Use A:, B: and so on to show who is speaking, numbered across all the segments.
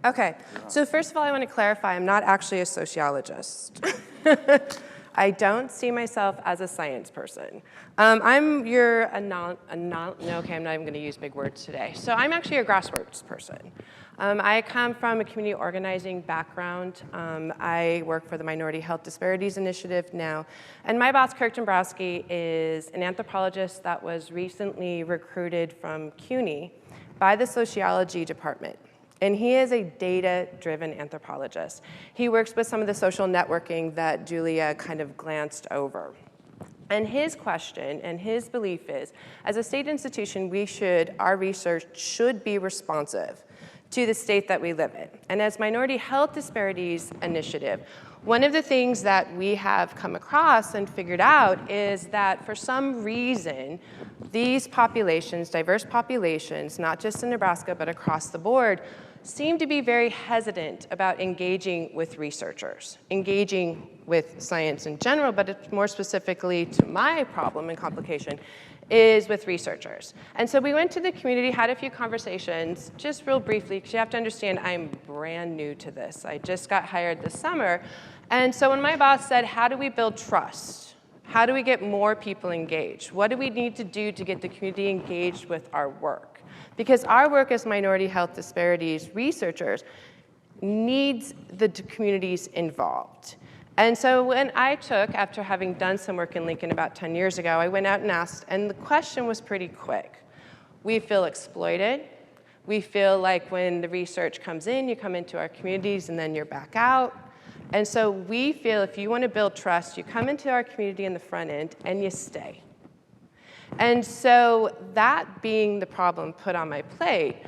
A: Okay, so first of all, I want to clarify, I'm not actually a sociologist. I don't see myself as a science person. I'm okay, I'm not even going to use big words today. So I'm actually a grassroots person. I come from a community organizing background. I work for the Minority Health Disparities Initiative now. And my boss, Kirk Dombrowski, is an anthropologist that was recently recruited from CUNY by the sociology department. And he is a data-driven anthropologist. He works with some of the social networking that Julia kind of glanced over. And his question and his belief is, as a state institution, our research should be responsive to the state that we live in. And as Minority Health Disparities Initiative, one of the things that we have come across and figured out is that for some reason, these populations, diverse populations, not just in Nebraska, but across the board, seem to be very hesitant about engaging with researchers, engaging with science in general, but more specifically to my problem and complication, is with researchers. And so we went to the community, had a few conversations, just real briefly, because you have to understand I'm brand new to this. I just got hired this summer. And so when my boss said, how do we build trust? How do we get more people engaged? What do we need to do to get the community engaged with our work? Because our work as minority health disparities researchers needs the communities involved. And so when I took, after having done some work in Lincoln about 10 years ago, I went out and asked, and the question was pretty quick. We feel exploited. We feel like when the research comes in, you come into our communities and then you're back out. And so we feel if you want to build trust, you come into our community in the front end and you stay. And so that being the problem put on my plate,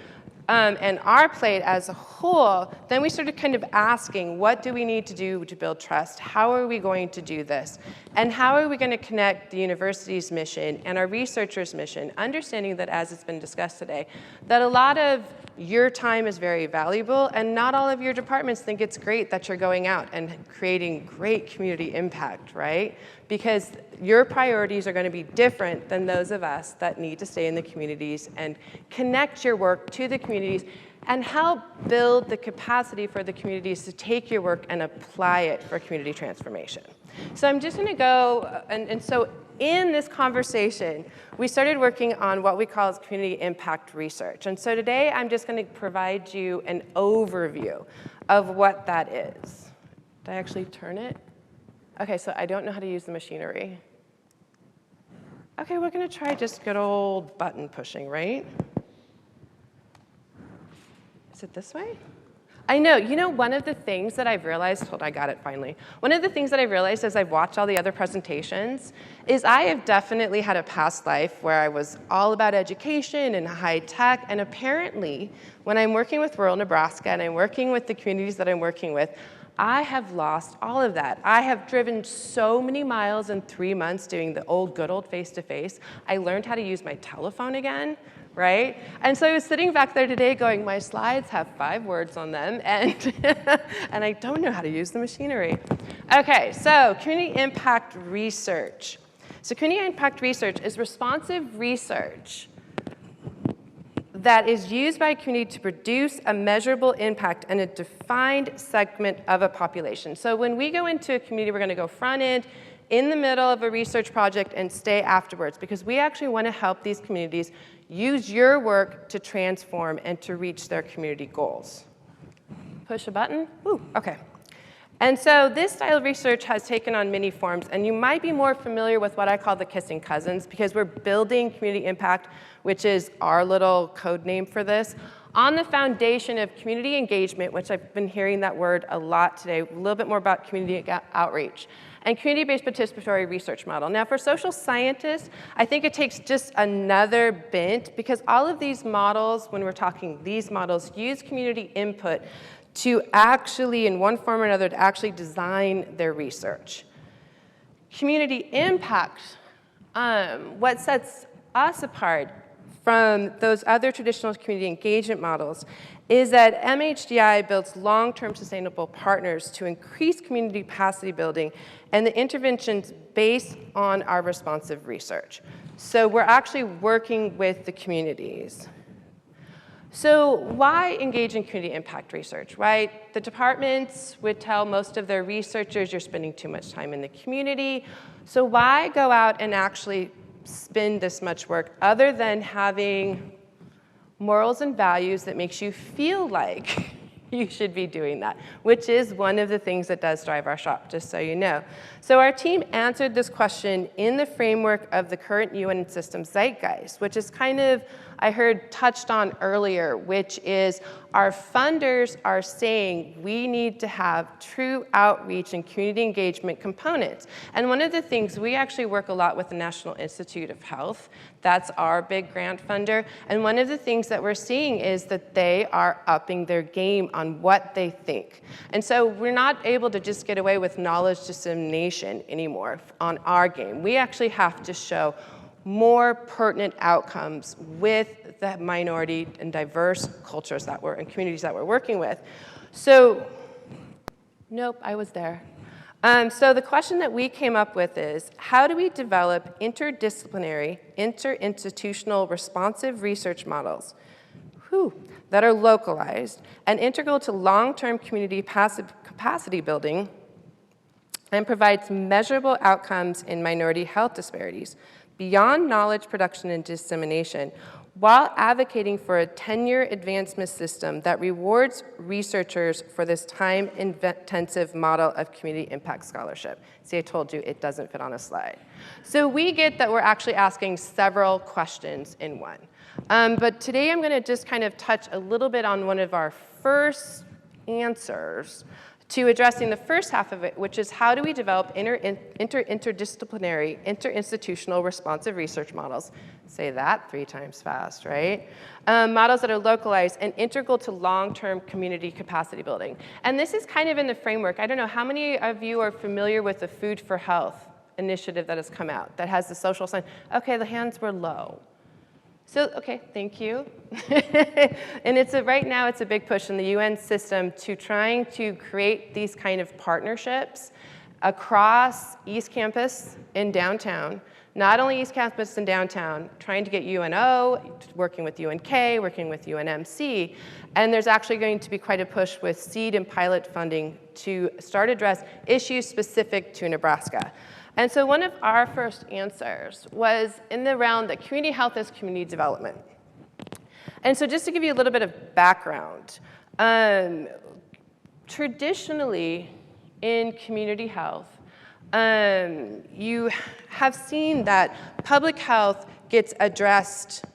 A: and our plate as a whole, then we started kind of asking, what do we need to do to build trust? How are we going to do this? And how are we going to connect the university's mission and our researchers' mission, understanding that, as it's been discussed today, that a lot of your time is very valuable, and not all of your departments think it's great that you're going out and creating great community impact, right? Because your priorities are going to be different than those of us that need to stay in the communities and connect your work to the communities and help build the capacity for the communities to take your work and apply it for community transformation. So I'm just going to go, and so in this conversation, we started working on what we call as community impact research. And so today, I'm just going to provide you an overview of what that is. Did I actually turn it? Okay, so I don't know how to use the machinery. Okay, we're going to try just good old button pushing, right? Is it this way? I know, one of the things that I've realized, I got it finally. One of the things that I've realized as I've watched all the other presentations is I have definitely had a past life where I was all about education and high tech, and apparently when I'm working with rural Nebraska and I'm working with the communities that I'm working with, I have lost all of that. I have driven so many miles in 3 months doing the good old face-to-face. I learned how to use my telephone again, right? And so I was sitting back there today going, my slides have 5 words on them, and, and I don't know how to use the machinery. Okay, so community impact research. So community impact research is responsive research that is used by a community to produce a measurable impact in a defined segment of a population. So when we go into a community, we're going to go front end, in the middle of a research project, and stay afterwards, because we actually want to help these communities use your work to transform and to reach their community goals. Push a button? Ooh, okay. And so this style of research has taken on many forms, and you might be more familiar with what I call the kissing cousins, because we're building community impact, which is our little code name for this, on the foundation of community engagement, which I've been hearing that word a lot today, a little bit more about community outreach, and community-based participatory research model. Now, for social scientists, I think it takes just another bent, because all of these models, when we're talking these models, use community input to actually, in one form or another, to actually design their research. Community impact, what sets us apart from those other traditional community engagement models is that MHDI builds long-term sustainable partners to increase community capacity building and the interventions based on our responsive research. So we're actually working with the communities. So why engage in community impact research, right? The departments would tell most of their researchers you're spending too much time in the community. So why go out and actually spend this much work other than having morals and values that makes you feel like you should be doing that, which is one of the things that does drive our shop, just so you know. So our team answered this question in the framework of the current UN system zeitgeist, which is kind of, I heard touched on earlier, which is our funders are saying we need to have true outreach and community engagement components. And one of the things, we actually work a lot with the National Institute of Health. That's our big grant funder. And one of the things that we're seeing is that they are upping their game on what they think. And so we're not able to just get away with knowledge dissemination anymore on our game. We actually have to show more pertinent outcomes with the minority and diverse cultures that we're and communities that we're working with. So, nope, I was there. So the question that we came up with is, how do we develop interdisciplinary, interinstitutional responsive research models that are localized and integral to long-term community capacity building and provides measurable outcomes in minority health disparities beyond knowledge production and dissemination, while advocating for a 10-year advancement system that rewards researchers for this time-intensive model of community impact scholarship. See, I told you it doesn't fit on a slide. So we get that we're actually asking several questions in one. But today I'm going to just kind of touch a little bit on one of our first answers to addressing the first half of it, which is how do we develop interdisciplinary, interinstitutional responsive research models. Say that 3 times fast, right? Models that are localized and integral to long-term community capacity building. And this is kind of in the framework. I don't know, how many of you are familiar with the Food for Health initiative that has come out, that has the social sign? Okay, the hands were low. So, okay, thank you. And right now it's a big push in the UN system to trying to create these kind of partnerships across East Campus in downtown, not only East Campus and downtown, trying to get UNO, working with UNK, working with UNMC, and there's actually going to be quite a push with seed and pilot funding to start address issues specific to Nebraska. And so one of our first answers was in the realm that community health is community development. And so just to give you a little bit of background, traditionally in community health, you have seen that public health gets addressed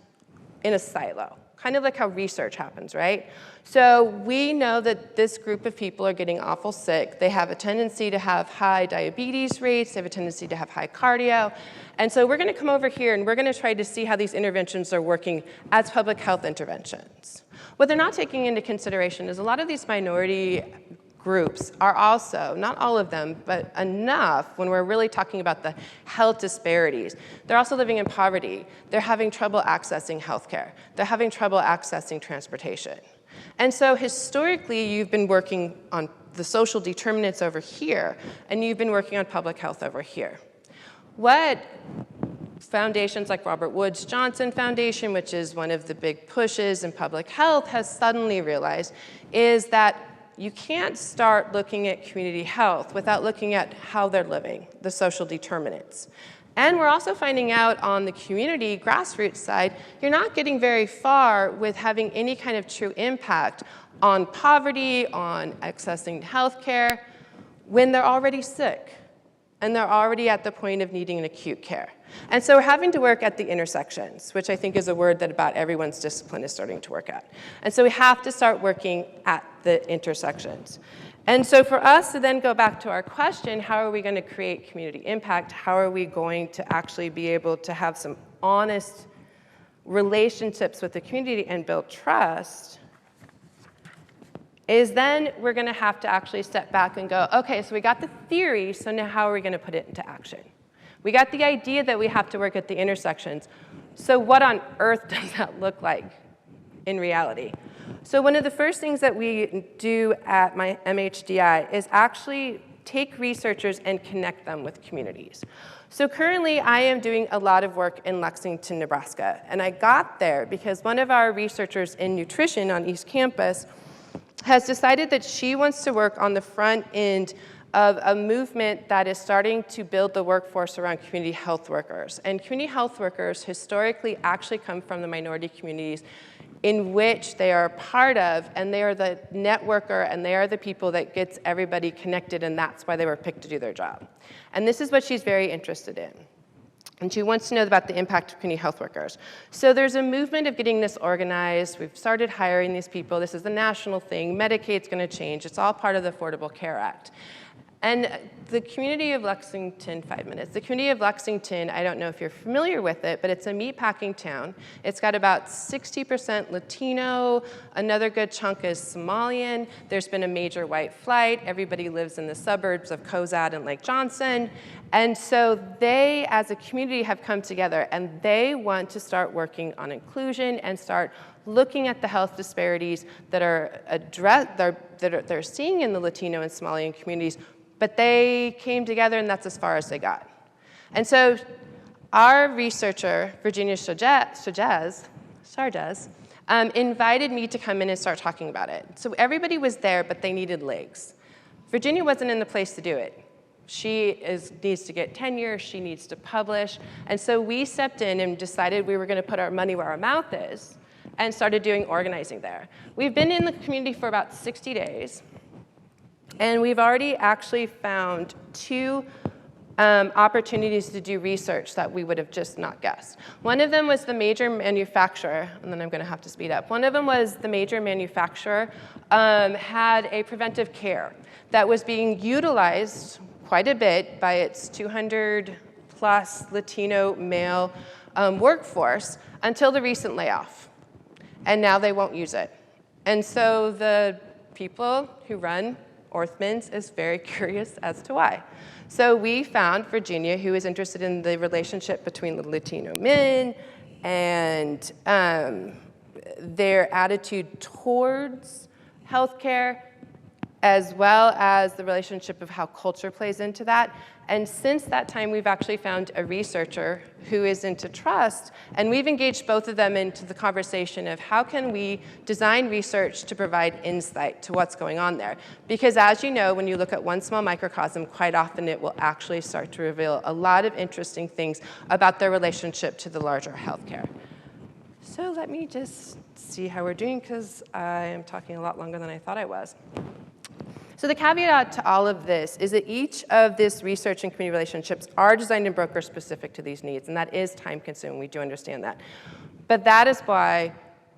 A: in a silo, kind of like how research happens, right? So we know that this group of people are getting awful sick. They have a tendency to have high diabetes rates. They have a tendency to have high cardio. And so we're going to come over here and we're going to try to see how these interventions are working as public health interventions. What they're not taking into consideration is a lot of these minority groups are also, not all of them, but enough when we're really talking about the health disparities. They're also living in poverty. They're having trouble accessing healthcare. They're having trouble accessing transportation. And so historically, you've been working on the social determinants over here, and you've been working on public health over here. What foundations like Robert Woods Johnson Foundation, which is one of the big pushes in public health, has suddenly realized is that you can't start looking at community health without looking at how they're living, the social determinants. And we're also finding out on the community grassroots side, you're not getting very far with having any kind of true impact on poverty, on accessing healthcare, when they're already sick and they're already at the point of needing an acute care. And so we're having to work at the intersections, which I think is a word that about everyone's discipline is starting to work at. And so we have to start working at the intersections. And so for us to then go back to our question, how are we going to create community impact? How are we going to actually be able to have some honest relationships with the community and build trust? Is then we're going to have to actually step back and go, okay, so we got the theory, so now how are we going to put it into action? We got the idea that we have to work at the intersections. So what on earth does that look like in reality? So one of the first things that we do at my MHDI is actually take researchers and connect them with communities. So currently, I am doing a lot of work in Lexington, Nebraska. And I got there because one of our researchers in nutrition on East Campus has decided that she wants to work on the front end of a movement that is starting to build the workforce around community health workers. And community health workers historically actually come from the minority communities in which they are part of, and they are the networker, and they are the people that gets everybody connected, and that's why they were picked to do their job. And this is what she's very interested in. And she wants to know about the impact of community health workers. So there's a movement of getting this organized. We've started hiring these people. This is the national thing. Medicaid's going to change. It's all part of the Affordable Care Act. And the community of Lexington, 5 minutes. The community of Lexington, I don't know if you're familiar with it, but it's a meatpacking town. It's got about 60% Latino. Another good chunk is Somalian. There's been a major white flight. Everybody lives in the suburbs of Cozad and Lake Johnson. And so they, as a community, have come together, and they want to start working on inclusion and start looking at the health disparities that are they're seeing in the Latino and Somalian communities. But they came together, and that's as far as they got. And so our researcher, Virginia Sargez, invited me to come in and start talking about it. So everybody was there, but they needed legs. Virginia wasn't in the place to do it. She needs to get tenure. She needs to publish. And so we stepped in and decided we were going to put our money where our mouth is and started doing organizing there. We've been in the community for about 60 days. And we've already actually found 2 opportunities to do research that we would have just not guessed. One of them was the major manufacturer, and then I'm going to have to speed up. One of them was the major manufacturer had a preventive care that was being utilized quite a bit by its 200-plus Latino male workforce until the recent layoff. And now they won't use it. And so the people who run Orthman's is very curious as to why. So we found Virginia, who is interested in the relationship between the Latino men and their attitude towards healthcare, as well as the relationship of how culture plays into that. And since that time, we've actually found a researcher who is into trust, and we've engaged both of them into the conversation of how can we design research to provide insight to what's going on there. Because as you know, when you look at one small microcosm, quite often it will actually start to reveal a lot of interesting things about their relationship to the larger healthcare. So let me just see how we're doing, because I am talking a lot longer than I thought I was. So the caveat to all of this is that each of this research and community relationships are designed and broker specific to these needs, and that is time consuming. We do understand that. But that is why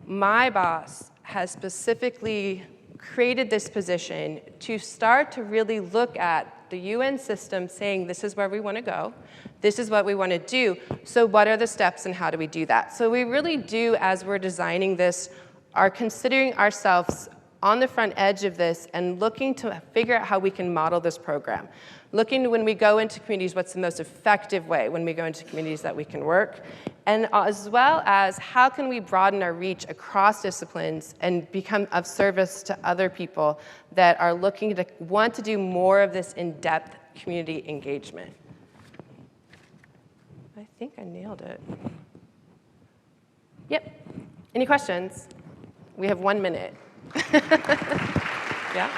A: my boss has specifically created this position to start to really look at the UN system saying this is where we want to go, this is what we want to do, so what are the steps and how do we do that? So we really do, as we're designing this, are considering ourselves on the front edge of this and looking to figure out how we can model this program. Looking to when we go into communities, what's the most effective way when we go into communities that we can work, and as well as how can we broaden our reach across disciplines and become of service to other people that are looking to want to do more of this in-depth community engagement. I think I nailed it. Yep. Any questions? We have 1 minute. Yeah?